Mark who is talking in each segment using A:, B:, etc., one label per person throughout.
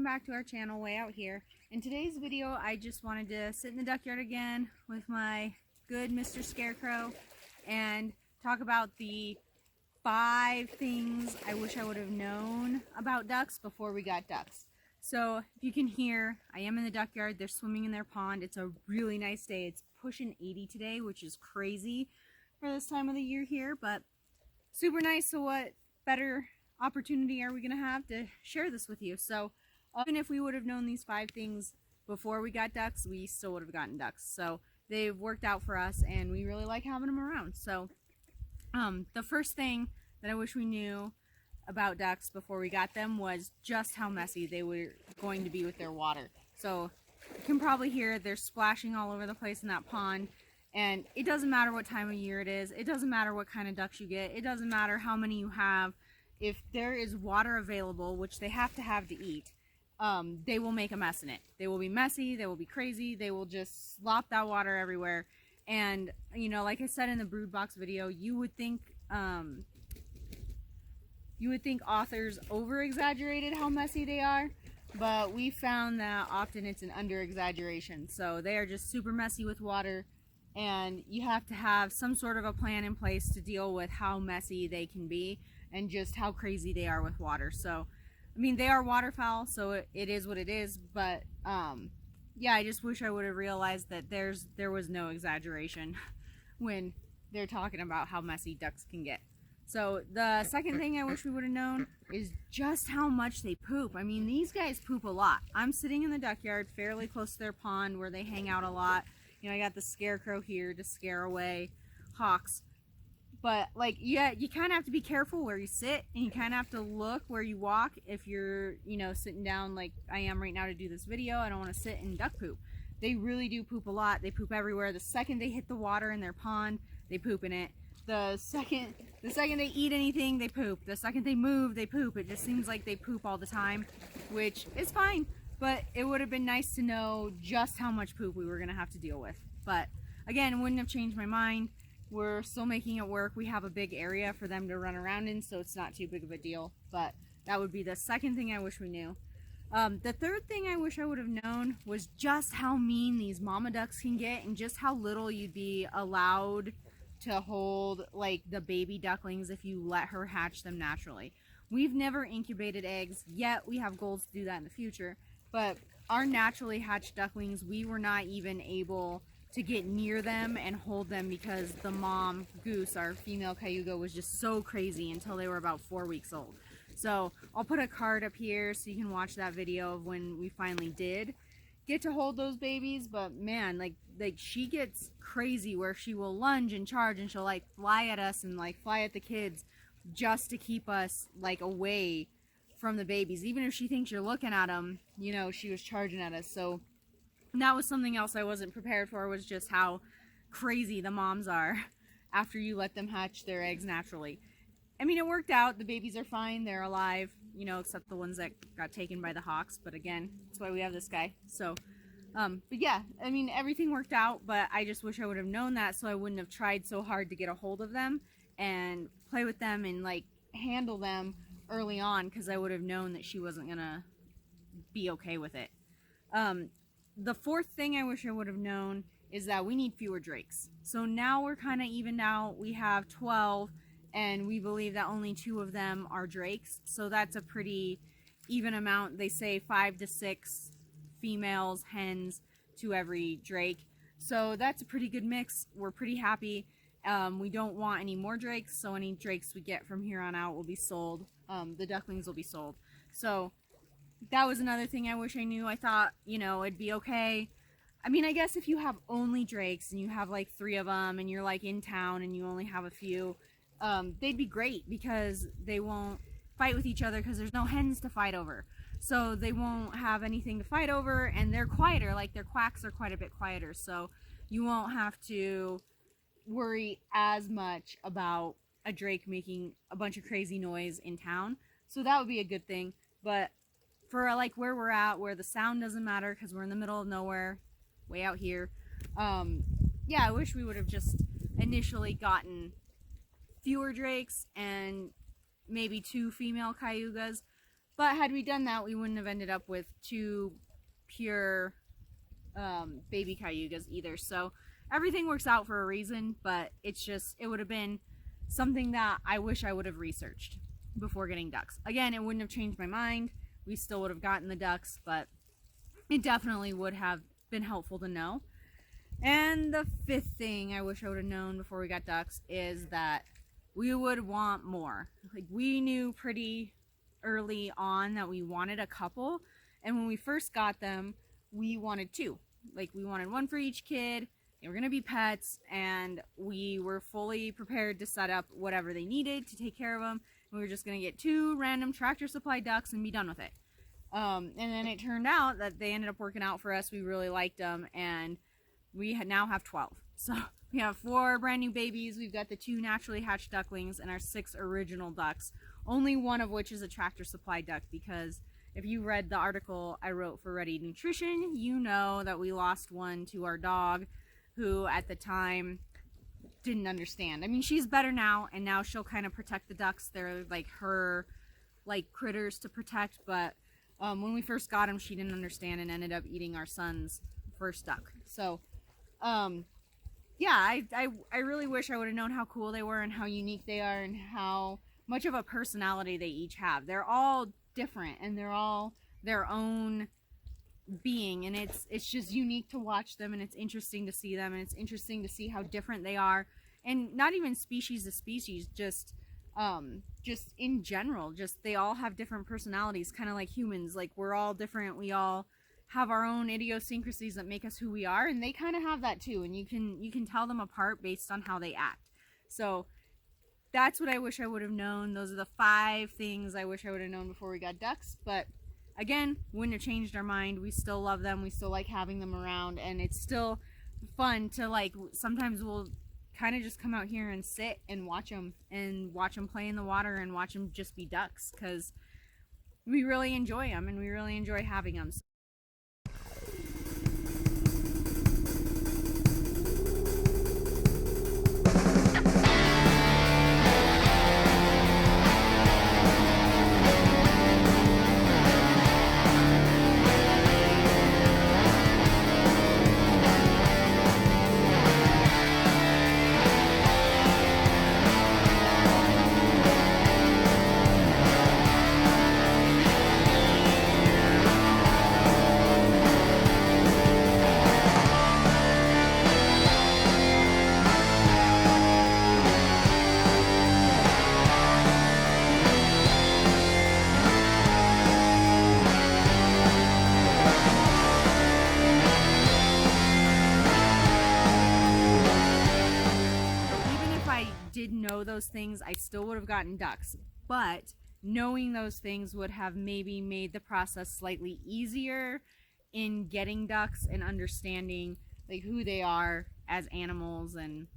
A: back to our channel, Way Out Here. In today's video, I just wanted to sit in the duckyard again with my good Mr. Scarecrow and talk about the 5 things I wish I would have known about ducks before we got ducks. So, if you can hear, I am in the duckyard. They're swimming in their pond. It's a really nice day. It's pushing 80 today, which is crazy for this time of the year here, but super nice. So what better opportunity are we going to have to share this with you? So even if we would have known these 5 things before we got ducks, we still would have gotten ducks. So they've worked out for us and we really like having them around. So the first thing that I wish we knew about ducks before we got them was just how messy they were going to be with their water. So you can probably hear they're splashing all over the place in that pond. And it doesn't matter what time of year it is. It doesn't matter what kind of ducks you get. It doesn't matter how many you have. If there is water available, which they have to eat, they will make a mess in it. They will be messy. They will be crazy. They will just slop that water everywhere. And, you know, like I said in the brood box video, you would think authors over-exaggerated how messy they are. But we found that often it's an under-exaggeration. So they are just super messy with water. And you have to have some sort of a plan in place to deal with how messy they can be and just how crazy they are with water. So, I mean, they are waterfowl, so it is what it is. But, yeah, I just wish I would have realized that there was no exaggeration when they're talking about how messy ducks can get. So, the second thing I wish we would have known is just how much they poop. I mean, these guys poop a lot. I'm sitting in the duckyard fairly close to their pond where they hang out a lot. You know, I got the Scarecrow here to scare away hawks. But, like, yeah, you kind of have to be careful where you sit, and you kind of have to look where you walk if you're, you know, sitting down like I am right now to do this video. I don't want to sit in duck poop. They really do poop a lot. They poop everywhere. The second they hit the water in their pond, they poop in it. The second they eat anything, they poop. The second they move, they poop. It just seems like they poop all the time, which is fine. But it would have been nice to know just how much poop we were going to have to deal with. But again, it wouldn't have changed my mind. We're still making it work. We have a big area for them to run around in, so it's not too big of a deal. But that would be the second thing I wish we knew. The third thing I wish I would have known was just how mean these mama ducks can get and just how little you'd be allowed to hold, like, the baby ducklings if you let her hatch them naturally. We've never incubated eggs, yet we have goals to do that in the future. But our naturally hatched ducklings, we were not even able to get near them and hold them because the mom goose, our female cayuga, was just so crazy until they were about 4 weeks old. So I'll put a card up here so you can watch that video of when we finally did get to hold those babies. But man, like she gets crazy where she will lunge and charge and she'll like fly at us and like fly at the kids just to keep us like away from the babies. Even if she thinks you're looking at them, you know, she was charging at us. So that was something else I wasn't prepared for, was just how crazy the moms are after you let them hatch their eggs naturally. I mean, it worked out. The babies are fine. They're alive, you know, except the ones that got taken by the hawks. But again, that's why we have this guy. So, but yeah, I mean, everything worked out, but I just wish I would have known that so I wouldn't have tried so hard to get a hold of them and play with them and like handle them early on, because I would have known that she wasn't gonna be okay with it. The fourth thing I wish I would have known is that we need fewer drakes. So now we're kind of evened out. We have 12 and we believe that only 2 of them are drakes. So that's a pretty even amount. They say 5 to 6 females, hens to every drake. So that's a pretty good mix. We're pretty happy. We don't want any more drakes, so any drakes we get from here on out will be sold. The ducklings will be sold. So that was another thing I wish I knew. I thought, you know, it'd be okay. I mean, I guess if you have only drakes and you have like 3 of them and you're like in town and you only have a few, they'd be great because they won't fight with each other because there's no hens to fight over. So they won't have anything to fight over, and they're quieter. Like, their quacks are quite a bit quieter. So you won't have to worry as much about a drake making a bunch of crazy noise in town. So that would be a good thing. But for like where we're at, where the sound doesn't matter because we're in the middle of nowhere, way out here, yeah, I wish we would have just initially gotten fewer drakes and maybe 2 female cayugas. But had we done that, we wouldn't have ended up with two pure baby cayugas either. So everything works out for a reason, but it's just, it would have been something that I wish I would have researched before getting ducks. Again, it wouldn't have changed my mind. We still would have gotten the ducks, but it definitely would have been helpful to know. And the fifth thing I wish I would have known before we got ducks is that we would want more. Like, we knew pretty early on that we wanted a couple, and when we first got them, we wanted two. Like, we wanted one for each kid. They were going to be pets, and we were fully prepared to set up whatever they needed to take care of them. We were just going to get two random Tractor Supply ducks and be done with it. And then it turned out that they ended up working out for us. We really liked them, and we now have 12. So we have 4 brand new babies. We've got the 2 naturally hatched ducklings and our 6 original ducks, only one of which is a Tractor Supply duck, because if you read the article I wrote for Ready Nutrition, you know that we lost one to our dog, who at the time didn't understand. I mean, she's better now, and now she'll kind of protect the ducks. They're like her critters to protect, but when we first got him, she didn't understand and ended up eating our son's first duck. So yeah, I really wish I would have known how cool they were and how unique they are and how much of a personality they each have. They're all different, and they're all their own being, and it's just unique to watch them, and it's interesting to see them, and it's interesting to see how different they are. And not even species to species, just in general, just they all have different personalities, kind of like humans. Like, we're all different, we all have our own idiosyncrasies that make us who we are, and they kind of have that too, and you can tell them apart based on how they act. So that's what I wish I would have known. Those are the 5 things I wish I would have known before we got ducks. But again, wouldn't have changed our mind. We still love them, we still like having them around, and it's still fun to, like, sometimes we'll kind of just come out here and sit and watch them play in the water and watch them just be ducks, because we really enjoy them and we really enjoy having them. Did know those things, I still would have gotten ducks, but knowing those things would have maybe made the process slightly easier in getting ducks and understanding, like, who they are as animals and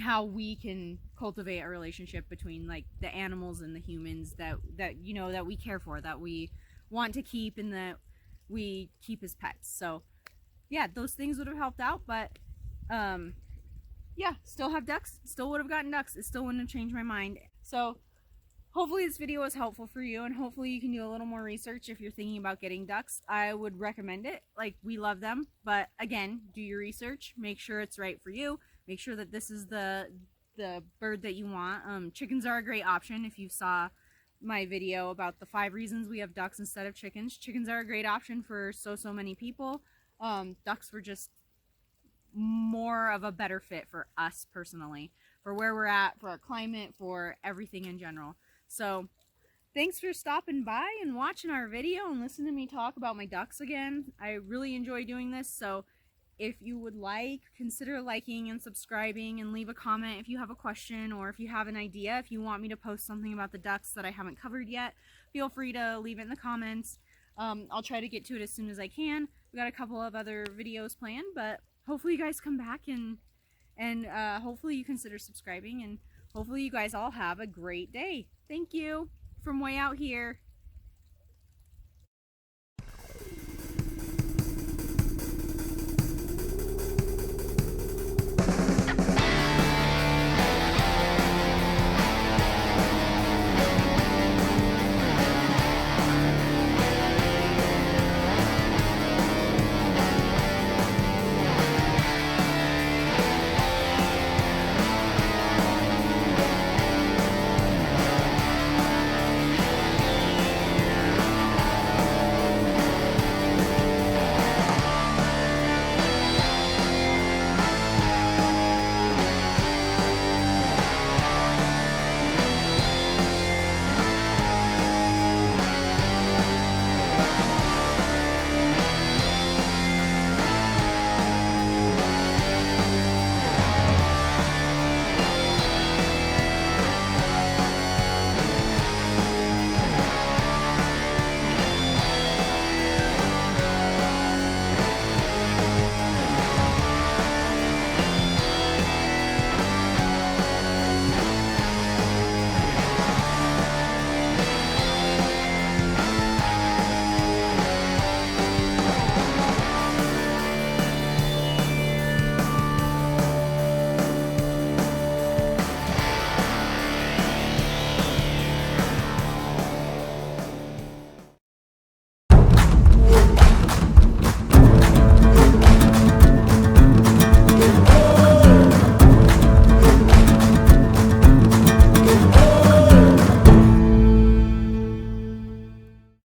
A: how we can cultivate a relationship between, like, the animals and the humans that you know, that we care for, that we want to keep, and that we keep as pets. So yeah, those things would have helped out, but yeah, still have ducks, still would have gotten ducks. It still wouldn't have changed my mind. So hopefully this video was helpful for you, and hopefully you can do a little more research if you're thinking about getting ducks. I would recommend it. Like, we love them, but again, do your research, make sure it's right for you, make sure that this is the bird that you want. Chickens are a great option. If you saw my video about the 5 reasons we have ducks instead of chickens, chickens are a great option for so many people. Ducks were just more of a better fit for us personally, for where we're at, for our climate, for everything in general. So thanks for stopping by and watching our video and listening to me talk about my ducks again. I really enjoy doing this, so if you would like, consider liking and subscribing, and leave a comment if you have a question, or if you have an idea, if you want me to post something about the ducks that I haven't covered yet, feel free to leave it in the comments. I'll try to get to it as soon as I can. We got a couple of other videos planned, but hopefully you guys come back and hopefully you consider subscribing, and hopefully you guys all have a great day. Thank you from way out here.